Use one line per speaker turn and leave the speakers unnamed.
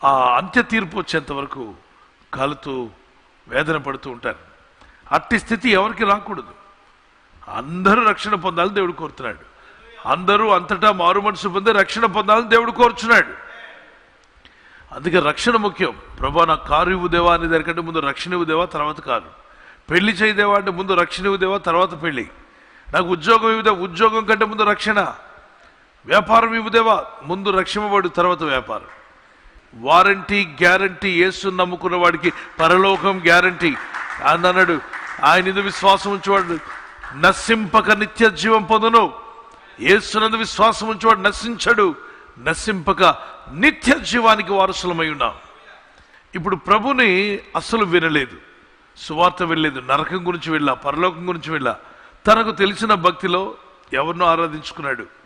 ఆ అంత్య తీర్పు వచ్చేంత వరకు కాలుతూ వేదన పడుతూ ఉంటారు. అట్టి స్థితి ఎవరికి రాకూడదు. అందరూ రక్షణ పొందాలని దేవుడు కోరుతున్నాడు. అందరూ అంతటా మారు మనసు పొంది రక్షణ పొందాలని దేవుడు కోరుచున్నాడు. అందుకే రక్షణ ముఖ్యం. ప్రభా నాకు కారు ఇవ్వు దేవా అనే దానికంటే ముందు రక్షణ ఇవ్వు దేవా, తర్వాత కారు. పెళ్లి చేయదేవా అంటే ముందు రక్షణ ఇవ్వు దేవా, తర్వాత పెళ్లి. నాకు ఉద్యోగం ఇవ్వుదేవా, ఉద్యోగం కంటే ముందు రక్షణ. వ్యాపారం ఇవ్వుదేవా, ముందు రక్షింపబడు, తర్వాత వ్యాపారం. Warranty guarantee. యేసుని నమ్ముకున్న వాడికి పరలోకం గ్యారంటీ అని అన్నాడు. ఆయన ఇది విశ్వాసం ఉంచేవాడు నశింపక నిత్య జీవం పొందును. యేసునందు విశ్వాసం ఉంచేవాడు నశించడు, నశింపక నిత్య జీవానికి వారసులమై ఉన్నాం. ఇప్పుడు ప్రభుని అసలు వినలేదు, సువార్త వెళ్ళలేదు, నరకం గురించి వెళ్ళా, పరలోకం గురించి వెళ్ళా. తనకు తెలిసిన భక్తిలో ఎవరినో ఆరాధించుకున్నాడు.